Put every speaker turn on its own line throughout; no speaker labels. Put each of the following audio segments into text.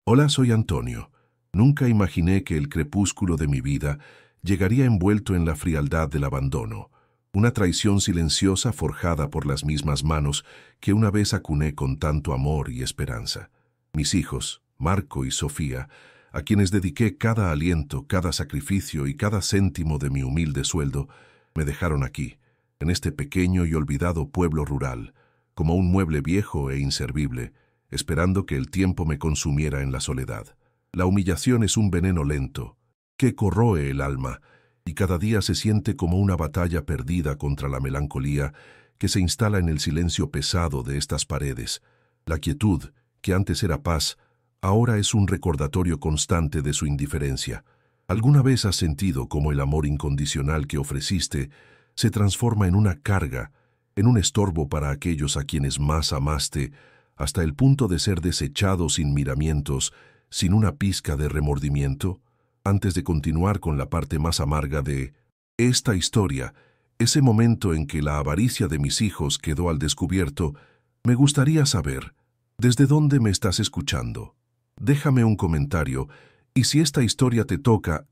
Hola, soy Antonio. Nunca imaginé que el crepúsculo de mi vida llegaría envuelto en la frialdad del abandono, una traición silenciosa forjada por las mismas manos que una vez acuné con tanto amor y esperanza. Mis hijos, Marco y Sofía, a quienes dediqué cada aliento, cada sacrificio y cada céntimo de mi humilde sueldo, me dejaron aquí, en este pequeño y olvidado pueblo rural, como un mueble viejo e inservible, esperando que el tiempo me consumiera en la soledad. La humillación es un veneno lento, que corroe el alma, y cada día se siente como una batalla perdida contra la melancolía que se instala en el silencio pesado de estas paredes. La quietud, que antes era paz, ahora es un recordatorio constante de su indiferencia. ¿Alguna vez has sentido cómo el amor incondicional que ofreciste se transforma en una carga, en un estorbo para aquellos a quienes más amaste, hasta el punto de ser desechado sin miramientos, sin una pizca de remordimiento? Antes de continuar con la parte más amarga de esta historia, ese momento en que la avaricia de mis hijos quedó al descubierto, me gustaría saber, ¿desde dónde me estás escuchando? Déjame un comentario, y si esta historia te toca,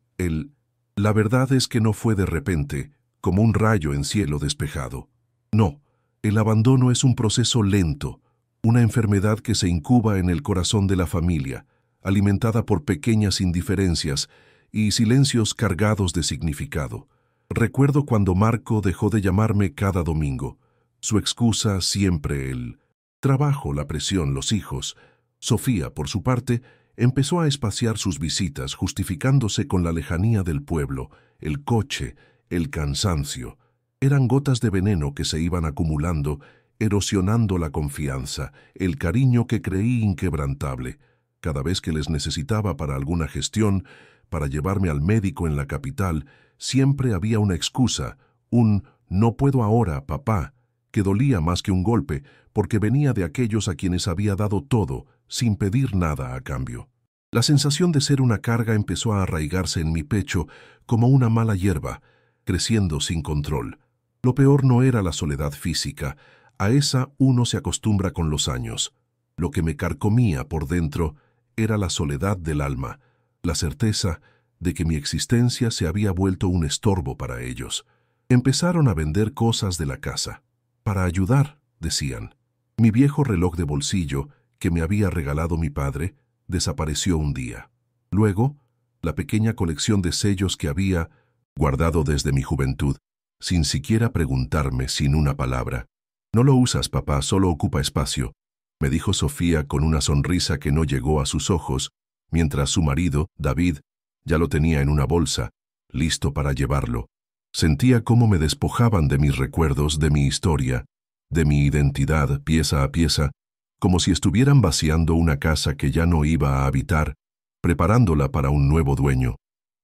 la verdad es que no fue de repente, como un rayo en cielo despejado. No, el abandono es un proceso lento, una enfermedad que se incuba en el corazón de la familia, alimentada por pequeñas indiferencias y silencios cargados de significado. Recuerdo cuando Marco dejó de llamarme cada domingo. Su excusa siempre el trabajo, la presión, los hijos. Sofía, por su parte, empezó a espaciar sus visitas, justificándose con la lejanía del pueblo, el coche, el cansancio. Eran gotas de veneno que se iban acumulando, erosionando la confianza, el cariño que creí inquebrantable. Cada vez que les necesitaba para alguna gestión, para llevarme al médico en la capital, siempre había una excusa, un «no puedo ahora, papá», que dolía más que un golpe, porque venía de aquellos a quienes había dado todo, sin pedir nada a cambio. La sensación de ser una carga empezó a arraigarse en mi pecho como una mala hierba, creciendo sin control. Lo peor no era la soledad física, a esa uno se acostumbra con los años. Lo que me carcomía por dentro era la soledad del alma, la certeza de que mi existencia se había vuelto un estorbo para ellos. Empezaron a vender cosas de la casa. Para ayudar, decían. Mi viejo reloj de bolsillo, que me había regalado mi padre, desapareció un día. Luego, la pequeña colección de sellos que había guardado desde mi juventud, sin siquiera preguntarme, sin una palabra. «No lo usas, papá, solo ocupa espacio», me dijo Sofía con una sonrisa que no llegó a sus ojos, mientras su marido, David, ya lo tenía en una bolsa, listo para llevarlo. Sentía cómo me despojaban de mis recuerdos, de mi historia, de mi identidad, pieza a pieza, como si estuvieran vaciando una casa que ya no iba a habitar, preparándola para un nuevo dueño.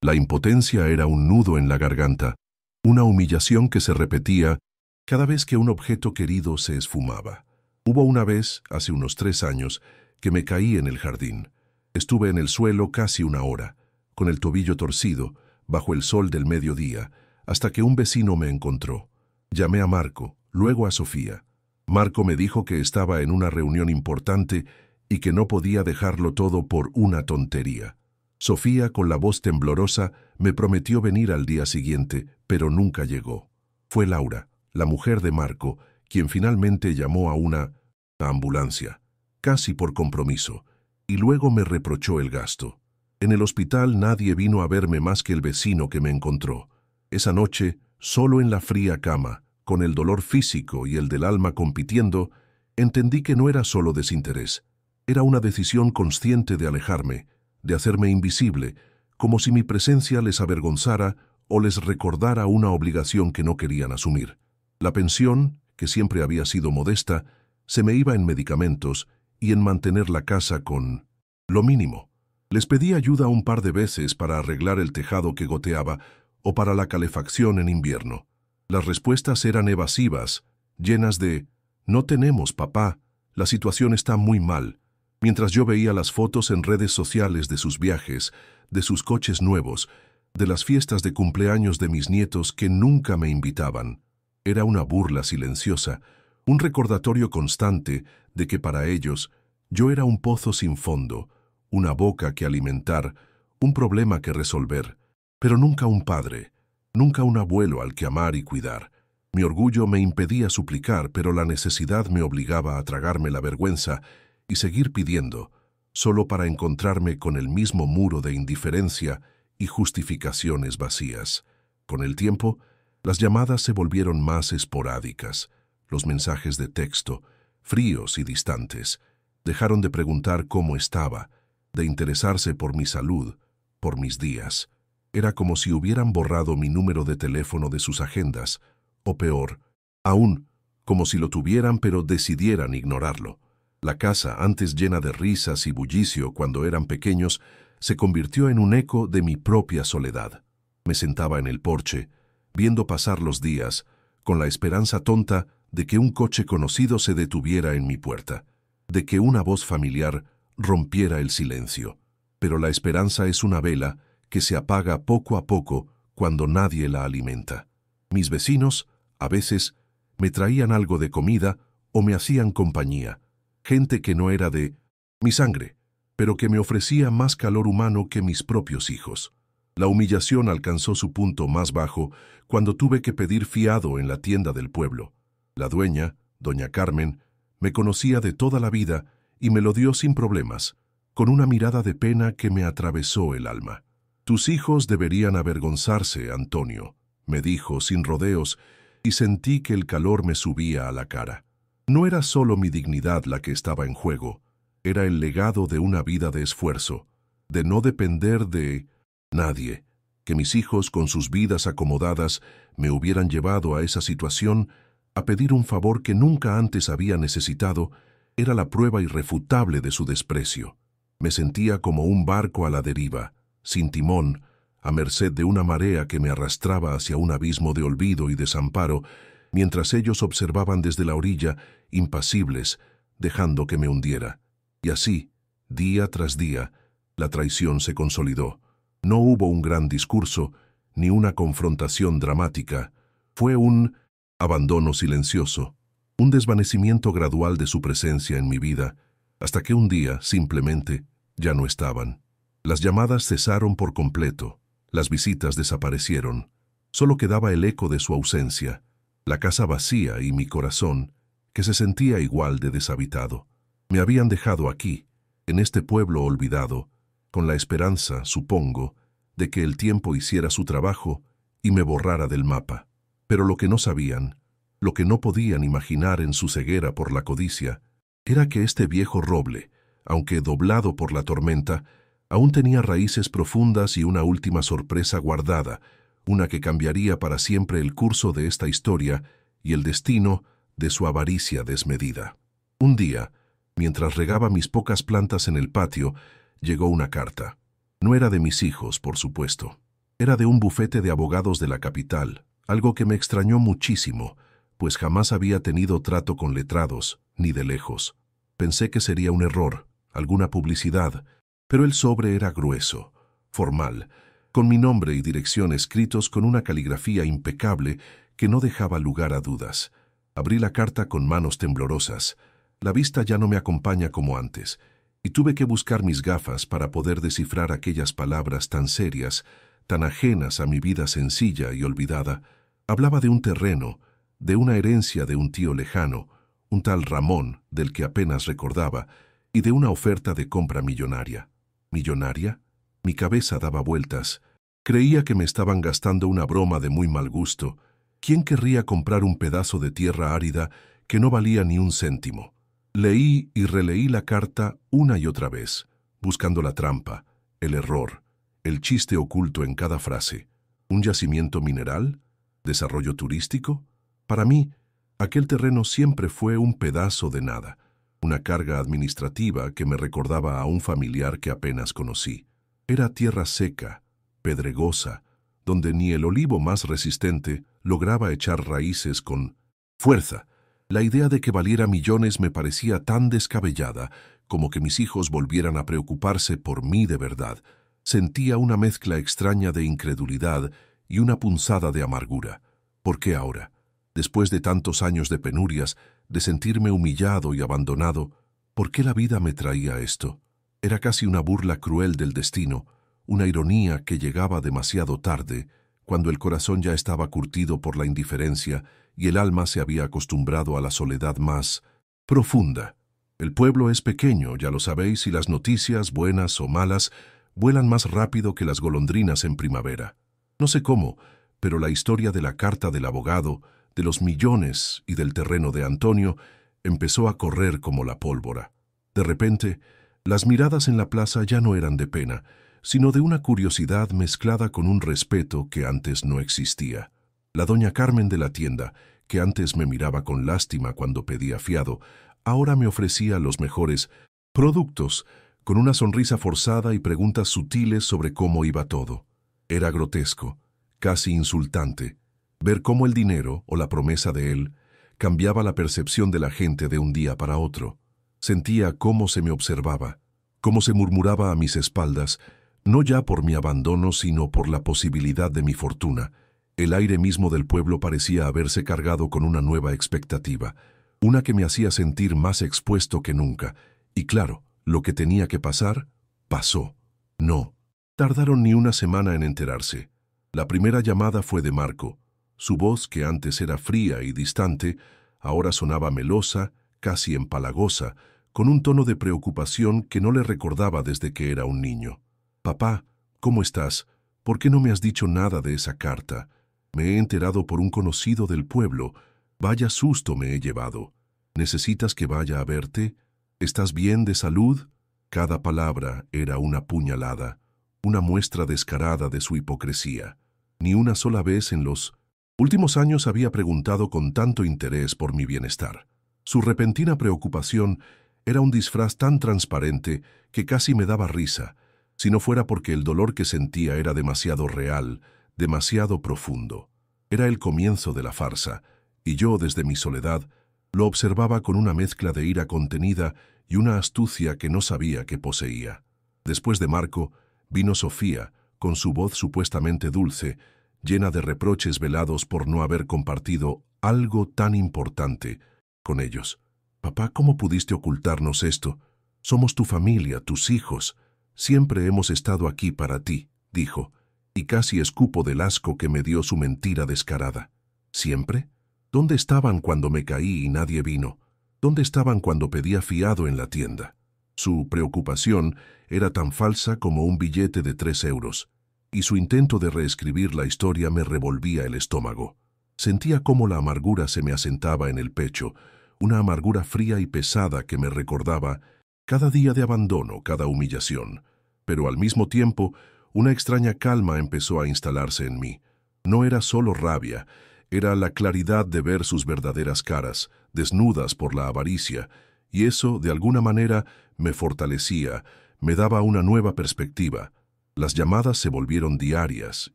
La impotencia era un nudo en la garganta, una humillación que se repetía cada vez que un objeto querido se esfumaba. Hubo una vez, hace unos 3 años, que me caí en el jardín. Estuve en el suelo casi una hora, con el tobillo torcido, bajo el sol del mediodía, hasta que un vecino me encontró. Llamé a Marco, luego a Sofía. Marco me dijo que estaba en una reunión importante y que no podía dejarlo todo por una tontería. Sofía, con la voz temblorosa, me prometió venir al día siguiente, pero nunca llegó. Fue Laura, la mujer de Marco, quien finalmente llamó a una ambulancia, casi por compromiso, y luego me reprochó el gasto. En el hospital nadie vino a verme más que el vecino que me encontró. Esa noche, solo en la fría cama, con el dolor físico y el del alma compitiendo, entendí que no era solo desinterés. Era una decisión consciente de alejarme, de hacerme invisible, como si mi presencia les avergonzara o les recordara una obligación que no querían asumir. La pensión, que siempre había sido modesta, se me iba en medicamentos y en mantener la casa con lo mínimo. Les pedí ayuda un par de veces para arreglar el tejado que goteaba o para la calefacción en invierno. Las respuestas eran evasivas, llenas de «no tenemos, papá, la situación está muy mal», mientras yo veía las fotos en redes sociales de sus viajes, de sus coches nuevos, de las fiestas de cumpleaños de mis nietos que nunca me invitaban. Era una burla silenciosa, un recordatorio constante de que para ellos yo era un pozo sin fondo, una boca que alimentar, un problema que resolver, pero nunca un padre, nunca un abuelo al que amar y cuidar. Mi orgullo me impedía suplicar, pero la necesidad me obligaba a tragarme la vergüenza y seguir pidiendo, solo para encontrarme con el mismo muro de indiferencia y justificaciones vacías. Con el tiempo, las llamadas se volvieron más esporádicas, los mensajes de texto, fríos y distantes. Dejaron de preguntar cómo estaba, de interesarse por mi salud, por mis días. Era como si hubieran borrado mi número de teléfono de sus agendas, o peor, aún, como si lo tuvieran pero decidieran ignorarlo. La casa, antes llena de risas y bullicio cuando eran pequeños, se convirtió en un eco de mi propia soledad. Me sentaba en el porche, viendo pasar los días, con la esperanza tonta de que un coche conocido se detuviera en mi puerta, de que una voz familiar rompiera el silencio. Pero la esperanza es una vela que se apaga poco a poco cuando nadie la alimenta. Mis vecinos, a veces, me traían algo de comida o me hacían compañía, gente que no era de mi sangre, pero que me ofrecía más calor humano que mis propios hijos. La humillación alcanzó su punto más bajo cuando tuve que pedir fiado en la tienda del pueblo. La dueña, doña Carmen, me conocía de toda la vida y me lo dio sin problemas, con una mirada de pena que me atravesó el alma. «Tus hijos deberían avergonzarse, Antonio», me dijo sin rodeos, y sentí que el calor me subía a la cara. No era solo mi dignidad la que estaba en juego, era el legado de una vida de esfuerzo, de no depender de nadie, que mis hijos con sus vidas acomodadas me hubieran llevado a esa situación, a pedir un favor que nunca antes había necesitado, era la prueba irrefutable de su desprecio. Me sentía como un barco a la deriva, sin timón, a merced de una marea que me arrastraba hacia un abismo de olvido y desamparo, mientras ellos observaban desde la orilla, impasibles, dejando que me hundiera. Y así, día tras día, la traición se consolidó. No hubo un gran discurso, ni una confrontación dramática. Fue un abandono silencioso, un desvanecimiento gradual de su presencia en mi vida, hasta que un día, simplemente, ya no estaban. Las llamadas cesaron por completo, las visitas desaparecieron. Solo quedaba el eco de su ausencia, la casa vacía y mi corazón, que se sentía igual de deshabitado. Me habían dejado aquí, en este pueblo olvidado, con la esperanza, supongo, de que el tiempo hiciera su trabajo y me borrara del mapa. Pero lo que no sabían, lo que no podían imaginar en su ceguera por la codicia, era que este viejo roble, aunque doblado por la tormenta, aún tenía raíces profundas y una última sorpresa guardada, una que cambiaría para siempre el curso de esta historia y el destino de su avaricia desmedida. Un día, mientras regaba mis pocas plantas en el patio, llegó una carta. No era de mis hijos, por supuesto. Era de un bufete de abogados de la capital, algo que me extrañó muchísimo, pues jamás había tenido trato con letrados, ni de lejos. Pensé que sería un error, alguna publicidad, pero el sobre era grueso, formal, con mi nombre y dirección escritos con una caligrafía impecable que no dejaba lugar a dudas. Abrí la carta con manos temblorosas. La vista ya no me acompaña como antes, y tuve que buscar mis gafas para poder descifrar aquellas palabras tan serias, tan ajenas a mi vida sencilla y olvidada. Hablaba de un terreno, de una herencia de un tío lejano, un tal Ramón, del que apenas recordaba, y de una oferta de compra millonaria. ¿Millonaria? Mi cabeza daba vueltas. Creía que me estaban gastando una broma de muy mal gusto. ¿Quién querría comprar un pedazo de tierra árida que no valía ni un céntimo? Leí y releí la carta una y otra vez, buscando la trampa, el error, el chiste oculto en cada frase. ¿Un yacimiento mineral? ¿Desarrollo turístico? Para mí, aquel terreno siempre fue un pedazo de nada, una carga administrativa que me recordaba a un familiar que apenas conocí. Era tierra seca, pedregosa, donde ni el olivo más resistente lograba echar raíces con fuerza. La idea de que valiera millones me parecía tan descabellada como que mis hijos volvieran a preocuparse por mí de verdad. Sentía una mezcla extraña de incredulidad y una punzada de amargura. ¿Por qué ahora? Después de tantos años de penurias, de sentirme humillado y abandonado, ¿por qué la vida me traía esto? Era casi una burla cruel del destino, una ironía que llegaba demasiado tarde, cuando el corazón ya estaba curtido por la indiferencia y el alma se había acostumbrado a la soledad más profunda. El pueblo es pequeño, ya lo sabéis, y las noticias, buenas o malas, vuelan más rápido que las golondrinas en primavera. No sé cómo, pero la historia de la carta del abogado, de los millones y del terreno de Antonio empezó a correr como la pólvora. De repente, las miradas en la plaza ya no eran de pena, sino de una curiosidad mezclada con un respeto que antes no existía. La doña Carmen de la tienda, que antes me miraba con lástima cuando pedía fiado, ahora me ofrecía los mejores productos, con una sonrisa forzada y preguntas sutiles sobre cómo iba todo. Era grotesco, casi insultante, ver cómo el dinero, o la promesa de él, cambiaba la percepción de la gente de un día para otro. Sentía cómo se me observaba, cómo se murmuraba a mis espaldas, no ya por mi abandono, sino por la posibilidad de mi fortuna. El aire mismo del pueblo parecía haberse cargado con una nueva expectativa, una que me hacía sentir más expuesto que nunca. Y claro, lo que tenía que pasar, pasó. No tardaron ni una semana en enterarse. La primera llamada fue de Marco. Su voz, que antes era fría y distante, ahora sonaba melosa, casi empalagosa, con un tono de preocupación que no le recordaba desde que era un niño. «Papá, ¿cómo estás? ¿Por qué no me has dicho nada de esa carta? Me he enterado por un conocido del pueblo. Vaya susto me he llevado. ¿Necesitas que vaya a verte? ¿Estás bien de salud?» Cada palabra era una puñalada, una muestra descarada de su hipocresía. Ni una sola vez en los últimos años había preguntado con tanto interés por mi bienestar. Su repentina preocupación era un disfraz tan transparente que casi me daba risa, si no fuera porque el dolor que sentía era demasiado real, demasiado profundo. Era el comienzo de la farsa, y yo, desde mi soledad, lo observaba con una mezcla de ira contenida y una astucia que no sabía que poseía. Después de Marco, vino Sofía, con su voz supuestamente dulce, llena de reproches velados por no haber compartido algo tan importante con ellos. «Papá, ¿cómo pudiste ocultarnos esto? Somos tu familia, tus hijos. Siempre hemos estado aquí para ti», dijo, y casi escupo del asco que me dio su mentira descarada. ¿Siempre? ¿Dónde estaban cuando me caí y nadie vino? ¿Dónde estaban cuando pedía fiado en la tienda? Su preocupación era tan falsa como un billete de 3 euros, y su intento de reescribir la historia me revolvía el estómago. Sentía cómo la amargura se me asentaba en el pecho, una amargura fría y pesada que me recordaba cada día de abandono, cada humillación. Pero al mismo tiempo, una extraña calma empezó a instalarse en mí. No era solo rabia, era la claridad de ver sus verdaderas caras, desnudas por la avaricia, y eso, de alguna manera, me fortalecía, me daba una nueva perspectiva. Las llamadas se volvieron diarias,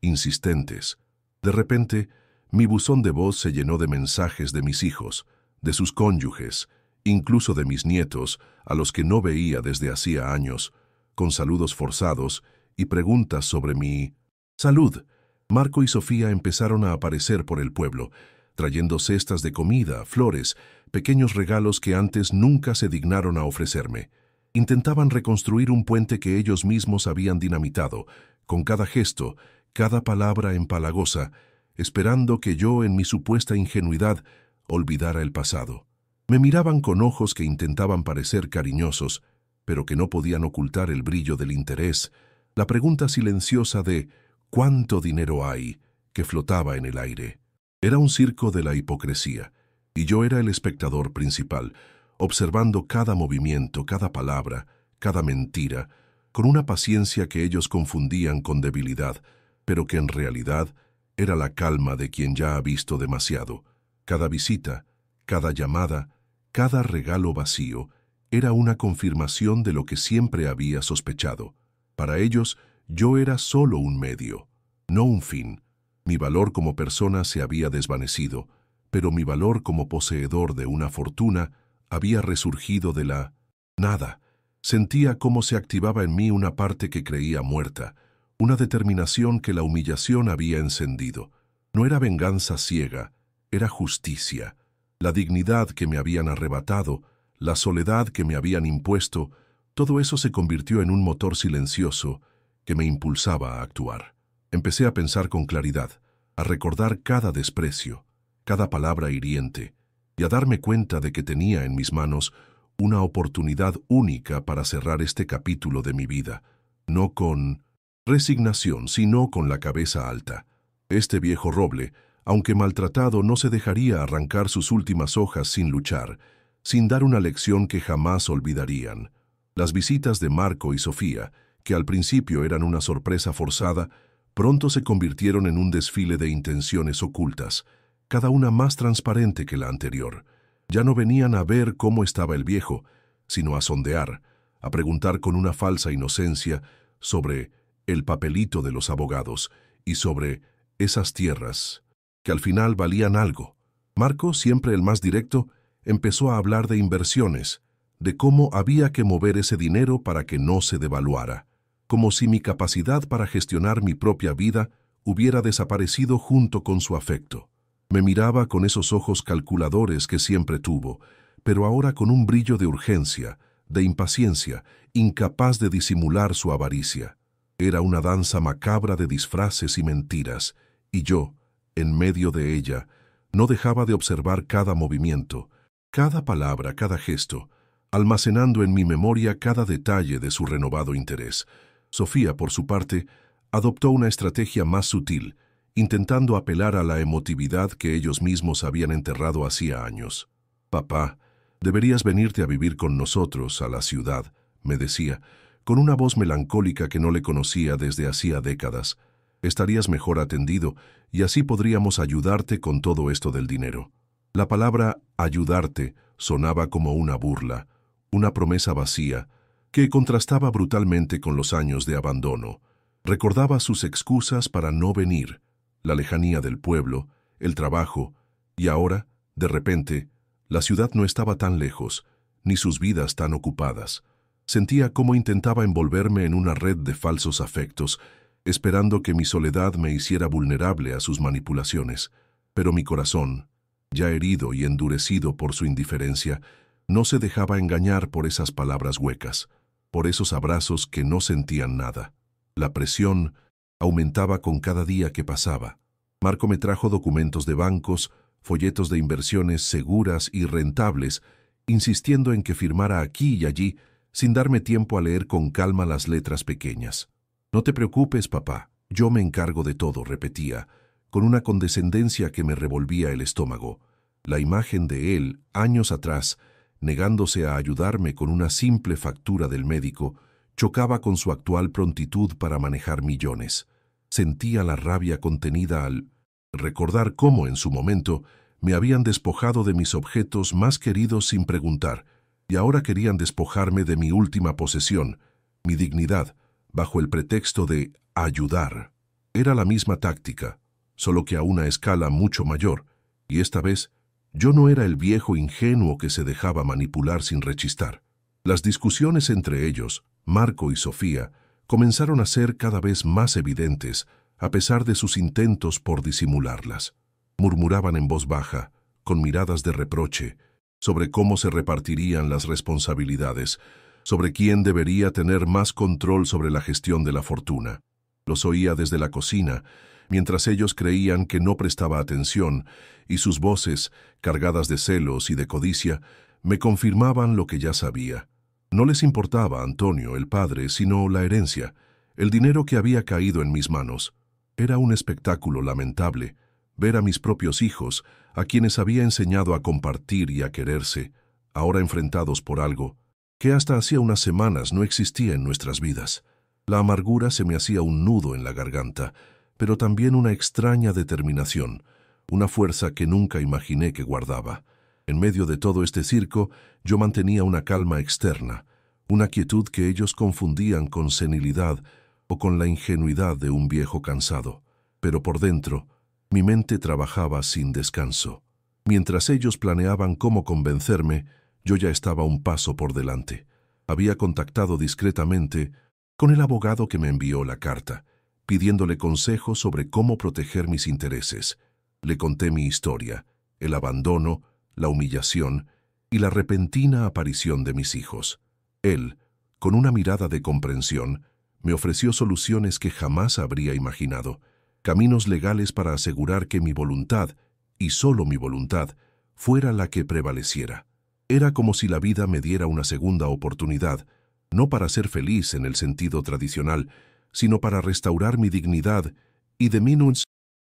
insistentes. De repente, mi buzón de voz se llenó de mensajes de mis hijos, de sus cónyuges, incluso de mis nietos, a los que no veía desde hacía años, con saludos forzados y preguntas sobre mi salud. Marco y Sofía empezaron a aparecer por el pueblo, trayendo cestas de comida, flores, pequeños regalos que antes nunca se dignaron a ofrecerme. Intentaban reconstruir un puente que ellos mismos habían dinamitado, con cada gesto, cada palabra empalagosa, esperando que yo, en mi supuesta ingenuidad, olvidara el pasado. Me miraban con ojos que intentaban parecer cariñosos, pero que no podían ocultar el brillo del interés, la pregunta silenciosa de «¿cuánto dinero hay?», que flotaba en el aire. Era un circo de la hipocresía, y yo era el espectador principal, observando cada movimiento, cada palabra, cada mentira, con una paciencia que ellos confundían con debilidad, pero que en realidad era la calma de quien ya ha visto demasiado. Cada visita, cada llamada, cada regalo vacío, era una confirmación de lo que siempre había sospechado. Para ellos, yo era solo un medio, no un fin. Mi valor como persona se había desvanecido, pero mi valor como poseedor de una fortuna había resurgido de la nada. Sentía cómo se activaba en mí una parte que creía muerta, una determinación que la humillación había encendido. No era venganza ciega, era justicia. La dignidad que me habían arrebatado, la soledad que me habían impuesto, Todo eso se convirtió en un motor silencioso que me impulsaba a actuar. Empecé a pensar con claridad, a recordar cada desprecio, cada palabra hiriente, y a darme cuenta de que tenía en mis manos una oportunidad única para cerrar este capítulo de mi vida, no con resignación, sino con la cabeza alta. Este viejo roble, aunque maltratado, no se dejaría arrancar sus últimas hojas sin luchar, sin dar una lección que jamás olvidarían. Las visitas de Marco y Sofía, que al principio eran una sorpresa forzada, pronto se convirtieron en un desfile de intenciones ocultas, cada una más transparente que la anterior. Ya no venían a ver cómo estaba el viejo, sino a sondear, a preguntar con una falsa inocencia sobre el papelito de los abogados y sobre esas tierras, que al final valían algo. Marco, siempre el más directo, empezó a hablar de inversiones, de cómo había que mover ese dinero para que no se devaluara, como si mi capacidad para gestionar mi propia vida hubiera desaparecido junto con su afecto. Me miraba con esos ojos calculadores que siempre tuvo, pero ahora con un brillo de urgencia, de impaciencia, incapaz de disimular su avaricia. Era una danza macabra de disfraces y mentiras, y yo, en medio de ella, no dejaba de observar cada movimiento, cada palabra, cada gesto, almacenando en mi memoria cada detalle de su renovado interés. Sofía, por su parte, adoptó una estrategia más sutil, intentando apelar a la emotividad que ellos mismos habían enterrado hacía años. «Papá, deberías venirte a vivir con nosotros a la ciudad», me decía, con una voz melancólica que no le conocía desde hacía décadas. «Estarías mejor atendido y así podríamos ayudarte con todo esto del dinero». La palabra «ayudarte» sonaba como una burla, una promesa vacía, que contrastaba brutalmente con los años de abandono. Recordaba sus excusas para no venir, la lejanía del pueblo, el trabajo, y ahora, de repente, la ciudad no estaba tan lejos, ni sus vidas tan ocupadas. Sentía cómo intentaba envolverme en una red de falsos afectos, esperando que mi soledad me hiciera vulnerable a sus manipulaciones. Pero mi corazón, ya herido y endurecido por su indiferencia, no se dejaba engañar por esas palabras huecas, por esos abrazos que no sentían nada. La presión aumentaba con cada día que pasaba. Marco me trajo documentos de bancos, folletos de inversiones seguras y rentables, insistiendo en que firmara aquí y allí, sin darme tiempo a leer con calma las letras pequeñas. «No te preocupes, papá, yo me encargo de todo», repetía, con una condescendencia que me revolvía el estómago. La imagen de él, años atrás, negándose a ayudarme con una simple factura del médico, chocaba con su actual prontitud para manejar millones. Sentía la rabia contenida al recordar cómo, en su momento, me habían despojado de mis objetos más queridos sin preguntar, y ahora querían despojarme de mi última posesión, mi dignidad, bajo el pretexto de ayudar. Era la misma táctica, solo que a una escala mucho mayor, y esta vez yo no era el viejo ingenuo que se dejaba manipular sin rechistar. Las discusiones entre ellos, Marco y Sofía, comenzaron a ser cada vez más evidentes, a pesar de sus intentos por disimularlas. Murmuraban en voz baja, con miradas de reproche, sobre cómo se repartirían las responsabilidades, sobre quién debería tener más control sobre la gestión de la fortuna. Los oía desde la cocina, mientras ellos creían que no prestaba atención, y sus voces, cargadas de celos y de codicia, me confirmaban lo que ya sabía. No les importaba Antonio, el padre, sino la herencia, el dinero que había caído en mis manos. Era un espectáculo lamentable ver a mis propios hijos, a quienes había enseñado a compartir y a quererse, ahora enfrentados por algo que hasta hacía unas semanas no existía en nuestras vidas. La amargura se me hacía un nudo en la garganta, pero también una extraña determinación, una fuerza que nunca imaginé que guardaba. En medio de todo este circo, yo mantenía una calma externa, una quietud que ellos confundían con senilidad o con la ingenuidad de un viejo cansado. Pero por dentro, mi mente trabajaba sin descanso. Mientras ellos planeaban cómo convencerme, yo ya estaba un paso por delante. Había contactado discretamente con el abogado que me envió la carta, pidiéndole consejo sobre cómo proteger mis intereses. Le conté mi historia, el abandono, la humillación y la repentina aparición de mis hijos. Él, Con una mirada de comprensión, me ofreció soluciones que jamás habría imaginado, caminos legales para asegurar que mi voluntad, y solo mi voluntad, fuera la que prevaleciera. Era como si la vida me diera una segunda oportunidad, no para ser feliz en el sentido tradicional, sino para restaurar mi dignidad y de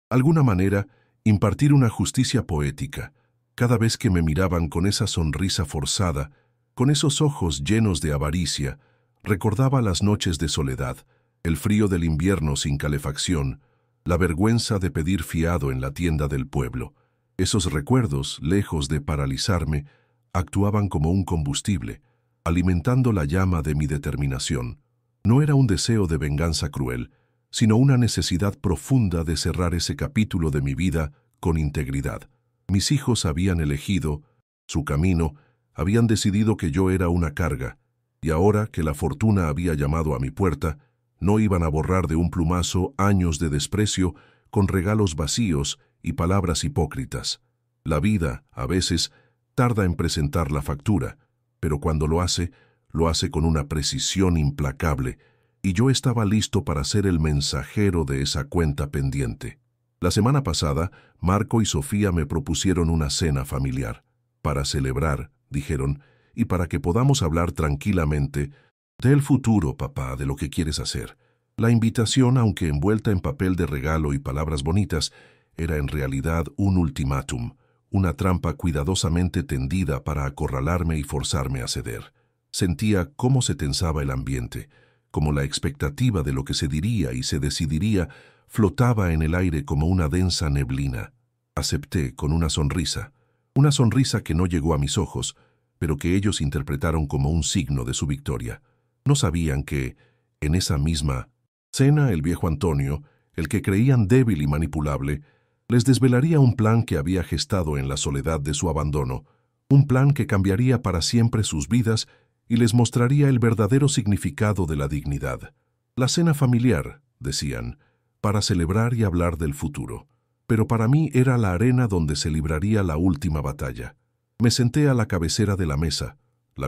alguna manera, impartir una justicia poética. Cada vez que me miraban con esa sonrisa forzada, con esos ojos llenos de avaricia, recordaba las noches de soledad, el frío del invierno sin calefacción, la vergüenza de pedir fiado en la tienda del pueblo. Esos recuerdos, lejos de paralizarme, actuaban como un combustible, alimentando la llama de mi determinación. No era un deseo de venganza cruel, sino una necesidad profunda de cerrar ese capítulo de mi vida con integridad. Mis hijos habían elegido su camino, habían decidido que yo era una carga, y ahora que la fortuna había llamado a mi puerta, no iban a borrar de un plumazo años de desprecio con regalos vacíos y palabras hipócritas. La vida, a veces, tarda en presentar la factura, pero cuando lo hace con una precisión implacable, y yo estaba listo para ser el mensajero de esa cuenta pendiente. La semana pasada, Marco y Sofía me propusieron una cena familiar. Para celebrar, dijeron, y para que podamos hablar tranquilamente del futuro, papá, de lo que quieres hacer. La invitación, aunque envuelta en papel de regalo y palabras bonitas, era en realidad un ultimátum, una trampa cuidadosamente tendida para acorralarme y forzarme a ceder. Sentía cómo se tensaba el ambiente, como la expectativa de lo que se diría y se decidiría flotaba en el aire como una densa neblina. Acepté con una sonrisa que no llegó a mis ojos, pero que ellos interpretaron como un signo de su victoria. No sabían que, en esa misma cena, el viejo Antonio, el que creían débil y manipulable, les desvelaría un plan que había gestado en la soledad de su abandono, un plan que cambiaría para siempre sus vidas y les mostraría el verdadero significado de la dignidad. La cena familiar, decían, para celebrar y hablar del futuro. Pero para mí era la arena donde se libraría la última batalla. Me senté a la cabecera de la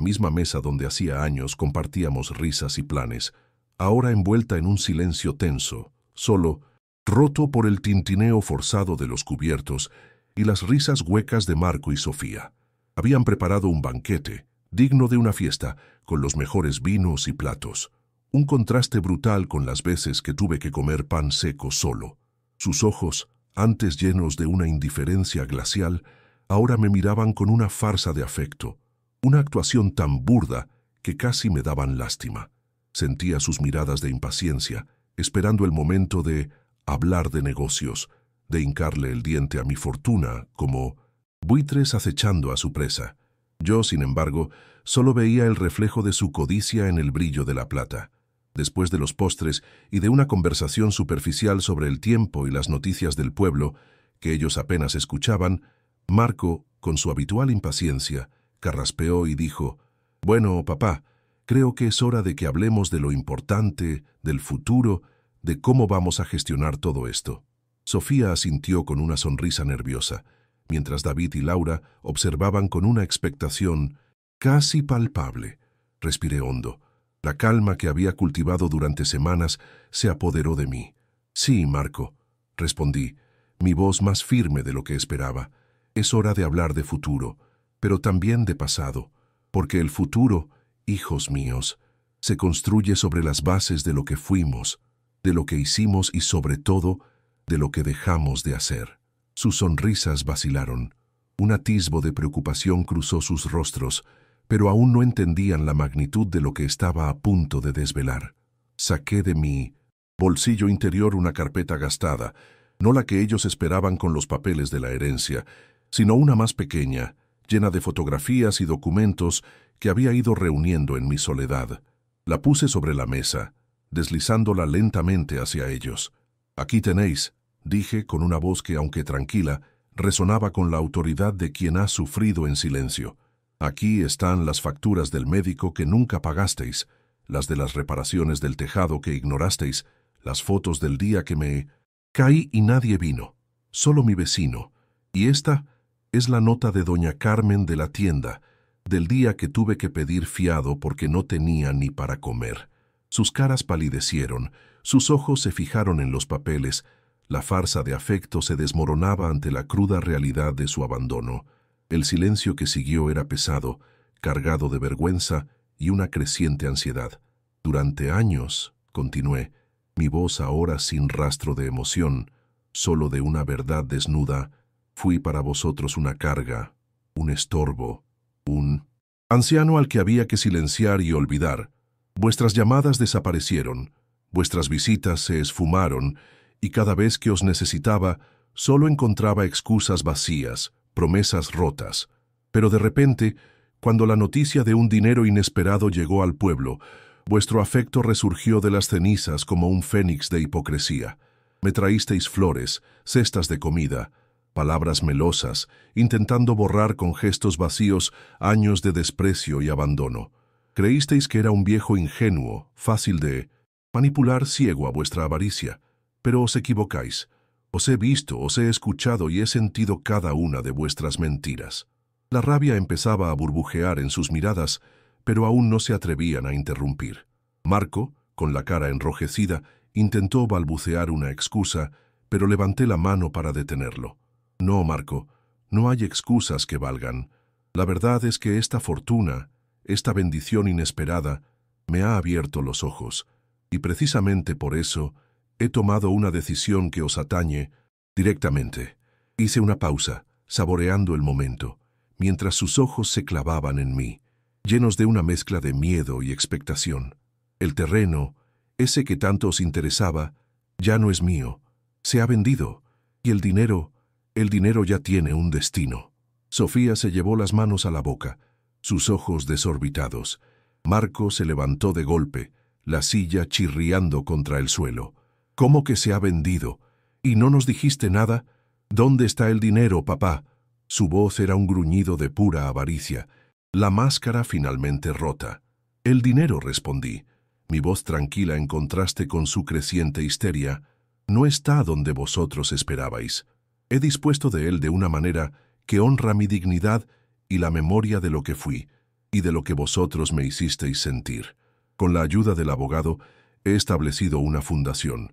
misma mesa donde hacía años compartíamos risas y planes, ahora envuelta en un silencio tenso, solo, roto por el tintineo forzado de los cubiertos y las risas huecas de Marco y Sofía. Habían preparado un banquete, digno de una fiesta, con los mejores vinos y platos. Un contraste brutal con las veces que tuve que comer pan seco solo. Sus ojos, antes llenos de una indiferencia glacial, ahora me miraban con una farsa de afecto, una actuación tan burda que casi me daban lástima. Sentía sus miradas de impaciencia, esperando el momento de hablar de negocios, de hincarle el diente a mi fortuna, como buitres acechando a su presa. Yo, sin embargo, solo veía el reflejo de su codicia en el brillo de la plata. Después de los postres y de una conversación superficial sobre el tiempo y las noticias del pueblo, que ellos apenas escuchaban, Marco, con su habitual impaciencia, carraspeó y dijo: «Bueno, papá, creo que es hora de que hablemos de lo importante, del futuro, de cómo vamos a gestionar todo esto». Sofía asintió con una sonrisa nerviosa, mientras David y Laura observaban con una expectación casi palpable. Respiré hondo. La calma que había cultivado durante semanas se apoderó de mí. «Sí, Marco», respondí, mi voz más firme de lo que esperaba. «Es hora de hablar de futuro, pero también de pasado, porque el futuro, hijos míos, se construye sobre las bases de lo que fuimos, de lo que hicimos y sobre todo, de lo que dejamos de hacer». Sus sonrisas vacilaron. Un atisbo de preocupación cruzó sus rostros, pero aún no entendían la magnitud de lo que estaba a punto de desvelar. Saqué de mi bolsillo interior una carpeta gastada, no la que ellos esperaban con los papeles de la herencia, sino una más pequeña, llena de fotografías y documentos que había ido reuniendo en mi soledad. La puse sobre la mesa, deslizándola lentamente hacia ellos. «Aquí tenéis», dije con una voz que, aunque tranquila, resonaba con la autoridad de quien ha sufrido en silencio. «Aquí están las facturas del médico que nunca pagasteis, las de las reparaciones del tejado que ignorasteis, las fotos del día que me caí y nadie vino, solo mi vecino. Y esta es la nota de doña Carmen de la tienda, del día que tuve que pedir fiado porque no tenía ni para comer. Sus caras palidecieron, sus ojos se fijaron en los papeles, la farsa de afecto se desmoronaba ante la cruda realidad de su abandono. El silencio que siguió era pesado, cargado de vergüenza y una creciente ansiedad. Durante años, continué, mi voz ahora sin rastro de emoción, solo de una verdad desnuda, fui para vosotros una carga, un estorbo, un anciano al que había que silenciar y olvidar. Vuestras llamadas desaparecieron, vuestras visitas se esfumaron, y cada vez que os necesitaba, solo encontraba excusas vacías, promesas rotas. Pero de repente, cuando la noticia de un dinero inesperado llegó al pueblo, vuestro afecto resurgió de las cenizas como un fénix de hipocresía. Me traísteis flores, cestas de comida, palabras melosas, intentando borrar con gestos vacíos años de desprecio y abandono. Creísteis que era un viejo ingenuo, fácil de manipular, ciego a vuestra avaricia. Pero os equivocáis. Os he visto, os he escuchado y he sentido cada una de vuestras mentiras. La rabia empezaba a burbujear en sus miradas, pero aún no se atrevían a interrumpir. Marco, con la cara enrojecida, intentó balbucear una excusa, pero levanté la mano para detenerlo. No, Marco, no hay excusas que valgan. La verdad es que esta fortuna, esta bendición inesperada, me ha abierto los ojos, y precisamente por eso he tomado una decisión que os atañe directamente. Hice una pausa, saboreando el momento, mientras sus ojos se clavaban en mí, llenos de una mezcla de miedo y expectación. El terreno, ese que tanto os interesaba, ya no es mío, se ha vendido, y el dinero ya tiene un destino. Sofía se llevó las manos a la boca, sus ojos desorbitados. Marco se levantó de golpe, la silla chirriando contra el suelo. ¿Cómo que se ha vendido? ¿Y no nos dijiste nada? ¿Dónde está el dinero, papá? Su voz era un gruñido de pura avaricia, la máscara finalmente rota. El dinero, respondí, mi voz tranquila en contraste con su creciente histeria, no está donde vosotros esperabais. He dispuesto de él de una manera que honra mi dignidad y la memoria de lo que fui, y de lo que vosotros me hicisteis sentir. Con la ayuda del abogado, he establecido una fundación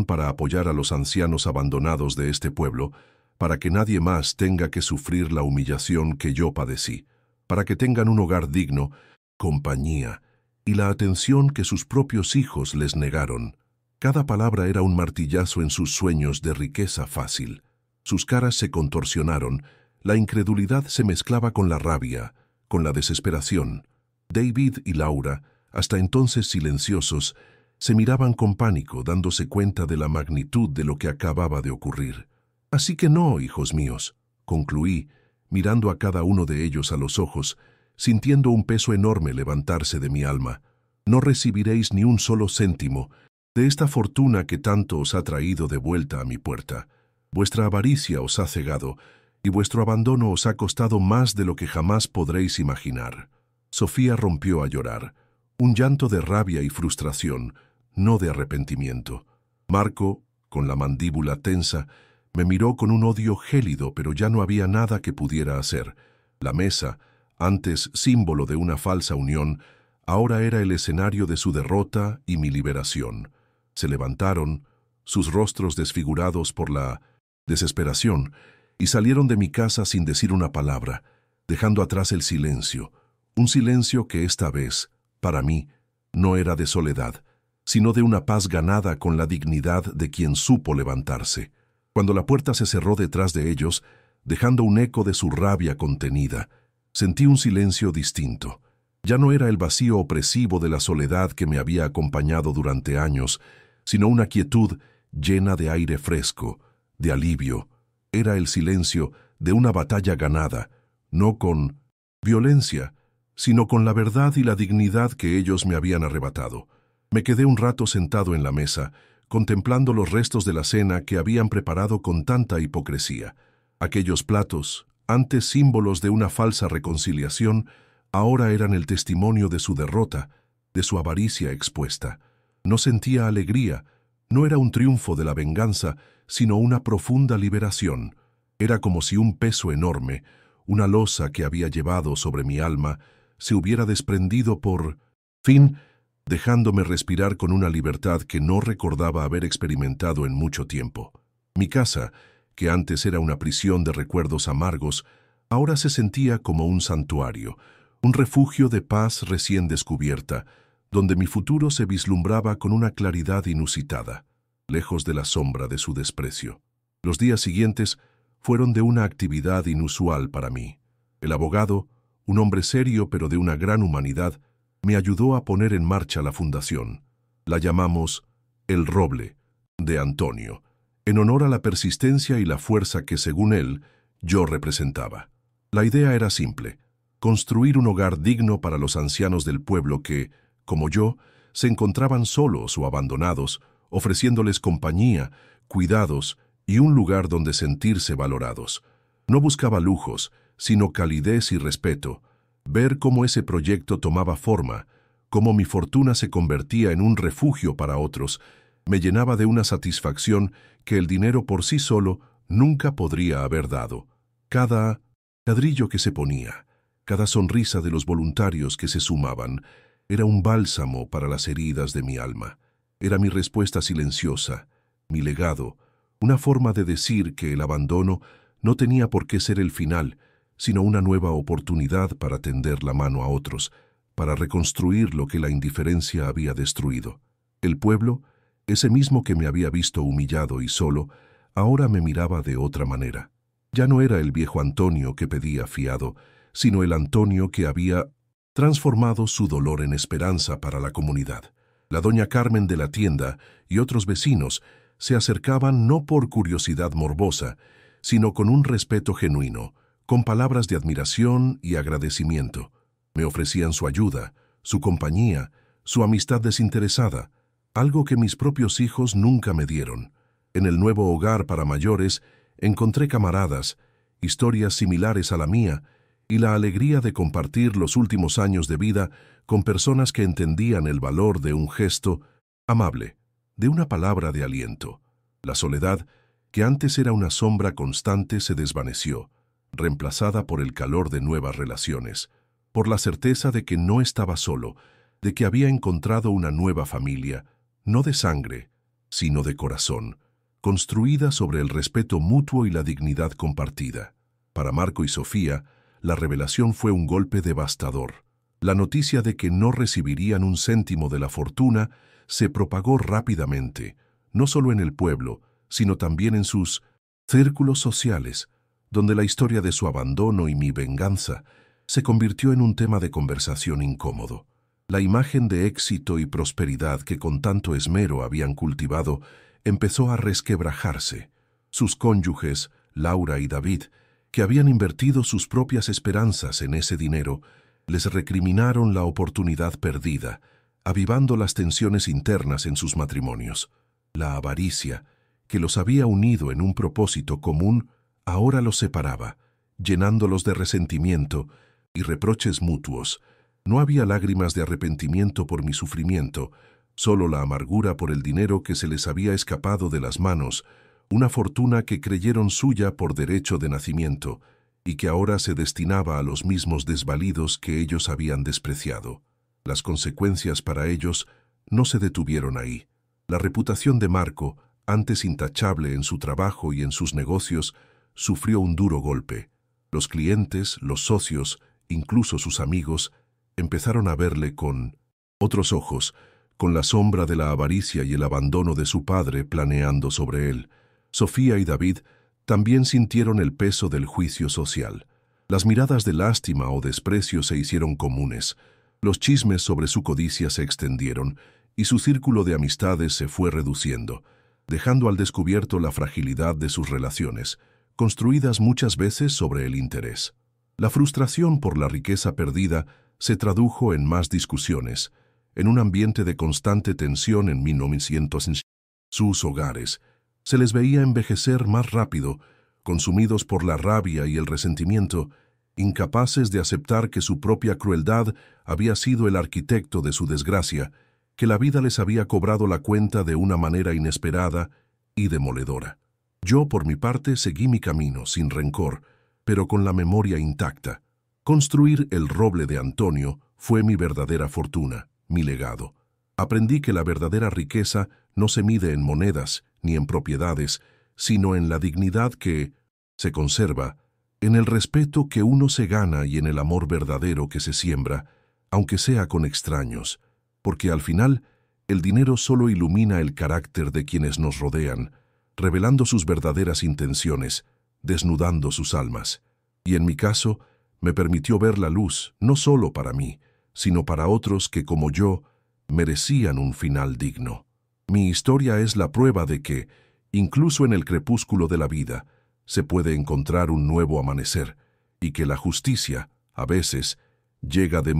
para apoyar a los ancianos abandonados de este pueblo, para que nadie más tenga que sufrir la humillación que yo padecí, para que tengan un hogar digno, compañía y la atención que sus propios hijos les negaron. Cada palabra era un martillazo en sus sueños de riqueza fácil. Sus caras se contorsionaron, la incredulidad se mezclaba con la rabia, con la desesperación. David y Laura, hasta entonces silenciosos, se miraban con pánico, dándose cuenta de la magnitud de lo que acababa de ocurrir. Así que no, hijos míos, concluí, mirando a cada uno de ellos a los ojos, sintiendo un peso enorme levantarse de mi alma. No recibiréis ni un solo céntimo de esta fortuna que tanto os ha traído de vuelta a mi puerta. Vuestra avaricia os ha cegado, y vuestro abandono os ha costado más de lo que jamás podréis imaginar. Sofía rompió a llorar, un llanto de rabia y frustración, no de arrepentimiento. Marco, con la mandíbula tensa, me miró con un odio gélido, pero ya no había nada que pudiera hacer. La mesa, antes símbolo de una falsa unión, ahora era el escenario de su derrota y mi liberación. Se levantaron, sus rostros desfigurados por la desesperación, y salieron de mi casa sin decir una palabra, dejando atrás el silencio, un silencio que esta vez, para mí, no era de soledad, sino de una paz ganada con la dignidad de quien supo levantarse. Cuando la puerta se cerró detrás de ellos, dejando un eco de su rabia contenida, sentí un silencio distinto. Ya no era el vacío opresivo de la soledad que me había acompañado durante años, sino una quietud llena de aire fresco, de alivio. Era el silencio de una batalla ganada, no con violencia, sino con la verdad y la dignidad que ellos me habían arrebatado. Me quedé un rato sentado en la mesa, contemplando los restos de la cena que habían preparado con tanta hipocresía. Aquellos platos, antes símbolos de una falsa reconciliación, ahora eran el testimonio de su derrota, de su avaricia expuesta. No sentía alegría, no era un triunfo de la venganza, sino una profunda liberación. Era como si un peso enorme, una losa que había llevado sobre mi alma, se hubiera desprendido por fin, dejándome respirar con una libertad que no recordaba haber experimentado en mucho tiempo. Mi casa, que antes era una prisión de recuerdos amargos, ahora se sentía como un santuario, un refugio de paz recién descubierta, donde mi futuro se vislumbraba con una claridad inusitada, lejos de la sombra de su desprecio. Los días siguientes fueron de una actividad inusual para mí. El abogado, un hombre serio pero de una gran humanidad, me ayudó a poner en marcha la fundación. La llamamos El Roble, de Antonio, en honor a la persistencia y la fuerza que, según él, yo representaba. La idea era simple: construir un hogar digno para los ancianos del pueblo que, como yo, se encontraban solos o abandonados, ofreciéndoles compañía, cuidados y un lugar donde sentirse valorados. No buscaba lujos, sino calidez y respeto. Ver cómo ese proyecto tomaba forma, cómo mi fortuna se convertía en un refugio para otros, me llenaba de una satisfacción que el dinero por sí solo nunca podría haber dado. Cada ladrillo que se ponía, cada sonrisa de los voluntarios que se sumaban, era un bálsamo para las heridas de mi alma. Era mi respuesta silenciosa, mi legado, una forma de decir que el abandono no tenía por qué ser el final, sino una nueva oportunidad para tender la mano a otros, para reconstruir lo que la indiferencia había destruido. El pueblo, ese mismo que me había visto humillado y solo, ahora me miraba de otra manera. Ya no era el viejo Antonio que pedía fiado, sino el Antonio que había transformado su dolor en esperanza para la comunidad. La doña Carmen de la tienda y otros vecinos se acercaban no por curiosidad morbosa, sino con un respeto genuino, con palabras de admiración y agradecimiento. Me ofrecían su ayuda, su compañía, su amistad desinteresada, algo que mis propios hijos nunca me dieron. En el nuevo hogar para mayores encontré camaradas, historias similares a la mía, y la alegría de compartir los últimos años de vida con personas que entendían el valor de un gesto amable, de una palabra de aliento. La soledad, que antes era una sombra constante, se desvaneció, reemplazada por el calor de nuevas relaciones, por la certeza de que no estaba solo, de que había encontrado una nueva familia, no de sangre, sino de corazón, construida sobre el respeto mutuo y la dignidad compartida. Para Marco y Sofía, la revelación fue un golpe devastador. La noticia de que no recibirían un céntimo de la fortuna se propagó rápidamente, no solo en el pueblo, sino también en sus círculos sociales, donde la historia de su abandono y mi venganza se convirtió en un tema de conversación incómodo. La imagen de éxito y prosperidad que con tanto esmero habían cultivado empezó a resquebrajarse. Sus cónyuges, Laura y David, que habían invertido sus propias esperanzas en ese dinero, les recriminaron la oportunidad perdida, avivando las tensiones internas en sus matrimonios. La avaricia, que los había unido en un propósito común, ahora los separaba, llenándolos de resentimiento y reproches mutuos. No había lágrimas de arrepentimiento por mi sufrimiento, solo la amargura por el dinero que se les había escapado de las manos, una fortuna que creyeron suya por derecho de nacimiento y que ahora se destinaba a los mismos desvalidos que ellos habían despreciado. Las consecuencias para ellos no se detuvieron ahí. La reputación de Marco, antes intachable en su trabajo y en sus negocios, sufrió un duro golpe. Los clientes, los socios, incluso sus amigos, empezaron a verle con otros ojos, con la sombra de la avaricia y el abandono de su padre planeando sobre él. Sofía y David también sintieron el peso del juicio social. Las miradas de lástima o desprecio se hicieron comunes. Los chismes sobre su codicia se extendieron y su círculo de amistades se fue reduciendo, dejando al descubierto la fragilidad de sus relaciones, construidas muchas veces sobre el interés. La frustración por la riqueza perdida se tradujo en más discusiones, en un ambiente de constante tensión en 1900. Sus hogares se les veía envejecer más rápido, consumidos por la rabia y el resentimiento, incapaces de aceptar que su propia crueldad había sido el arquitecto de su desgracia, que la vida les había cobrado la cuenta de una manera inesperada y demoledora. Yo, por mi parte, seguí mi camino, sin rencor, pero con la memoria intacta. Construir el roble de Antonio fue mi verdadera fortuna, mi legado. Aprendí que la verdadera riqueza no se mide en monedas ni en propiedades, sino en la dignidad que se conserva, en el respeto que uno se gana y en el amor verdadero que se siembra, aunque sea con extraños, porque al final el dinero solo ilumina el carácter de quienes nos rodean, revelando sus verdaderas intenciones, desnudando sus almas. Y en mi caso, me permitió ver la luz, no solo para mí, sino para otros que, como yo, merecían un final digno. Mi historia es la prueba de que, incluso en el crepúsculo de la vida, se puede encontrar un nuevo amanecer, y que la justicia, a veces, llega de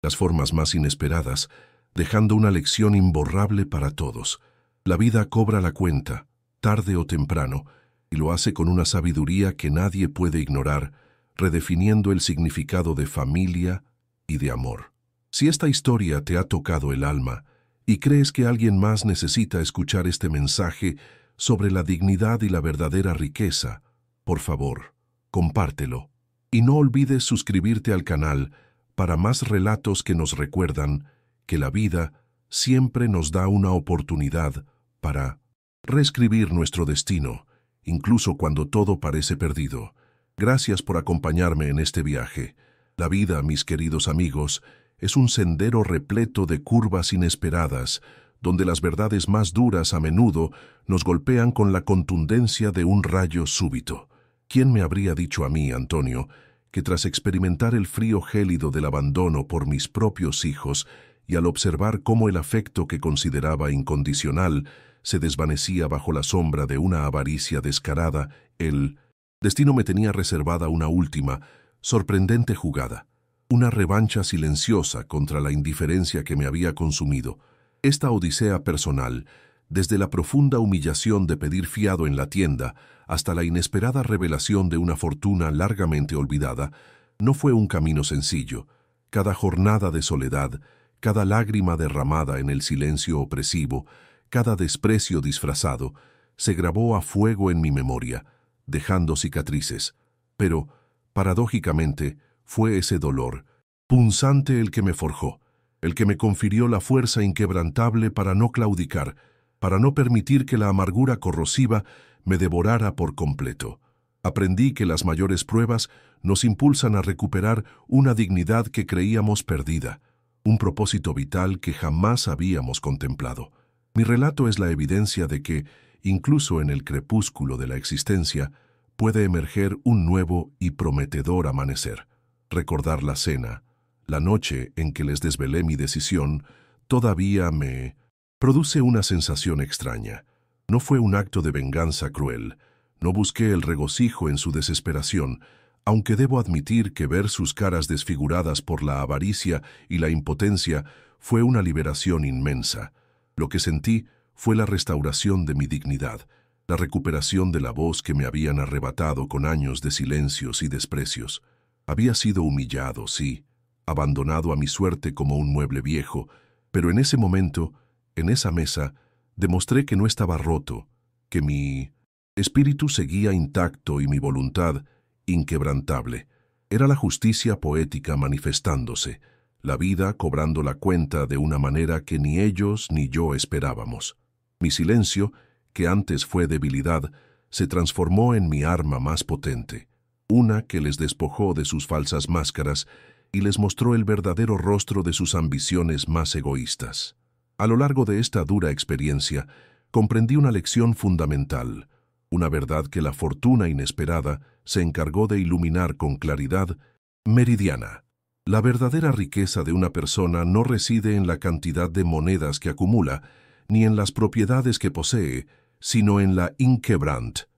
las formas más inesperadas, dejando una lección imborrable para todos. La vida cobra la cuenta, tarde o temprano, y lo hace con una sabiduría que nadie puede ignorar, redefiniendo el significado de familia y de amor. Si esta historia te ha tocado el alma y crees que alguien más necesita escuchar este mensaje sobre la dignidad y la verdadera riqueza, por favor, compártelo. Y no olvides suscribirte al canal para más relatos que nos recuerdan que la vida siempre nos da una oportunidad para reescribir nuestro destino, incluso cuando todo parece perdido. Gracias por acompañarme en este viaje. La vida, mis queridos amigos, es un sendero repleto de curvas inesperadas, donde las verdades más duras a menudo nos golpean con la contundencia de un rayo súbito. ¿Quién me habría dicho a mí, Antonio, que tras experimentar el frío gélido del abandono por mis propios hijos y al observar cómo el afecto que consideraba incondicional se desvanecía bajo la sombra de una avaricia descarada, el destino me tenía reservada una última, sorprendente jugada, una revancha silenciosa contra la indiferencia que me había consumido? Esta odisea personal, desde la profunda humillación de pedir fiado en la tienda hasta la inesperada revelación de una fortuna largamente olvidada, no fue un camino sencillo. Cada jornada de soledad, cada lágrima derramada en el silencio opresivo, cada desprecio disfrazado, se grabó a fuego en mi memoria, dejando cicatrices. Pero, paradójicamente, fue ese dolor, punzante, el que me forjó, el que me confirió la fuerza inquebrantable para no claudicar, para no permitir que la amargura corrosiva me devorara por completo. Aprendí que las mayores pruebas nos impulsan a recuperar una dignidad que creíamos perdida, un propósito vital que jamás habíamos contemplado. Mi relato es la evidencia de que, incluso en el crepúsculo de la existencia, puede emerger un nuevo y prometedor amanecer. Recordar la cena, la noche en que les desvelé mi decisión, todavía me produce una sensación extraña. No fue un acto de venganza cruel. No busqué el regocijo en su desesperación, aunque debo admitir que ver sus caras desfiguradas por la avaricia y la impotencia fue una liberación inmensa. Lo que sentí fue la restauración de mi dignidad, la recuperación de la voz que me habían arrebatado con años de silencios y desprecios. Había sido humillado, sí, abandonado a mi suerte como un mueble viejo, pero en ese momento, en esa mesa, demostré que no estaba roto, que mi espíritu seguía intacto y mi voluntad inquebrantable. Era la justicia poética manifestándose, la vida cobrando la cuenta de una manera que ni ellos ni yo esperábamos. Mi silencio, que antes fue debilidad, se transformó en mi arma más potente, una que les despojó de sus falsas máscaras y les mostró el verdadero rostro de sus ambiciones más egoístas. A lo largo de esta dura experiencia, comprendí una lección fundamental, una verdad que la fortuna inesperada se encargó de iluminar con claridad meridiana. La verdadera riqueza de una persona no reside en la cantidad de monedas que acumula, ni en las propiedades que posee, sino en la inquebrant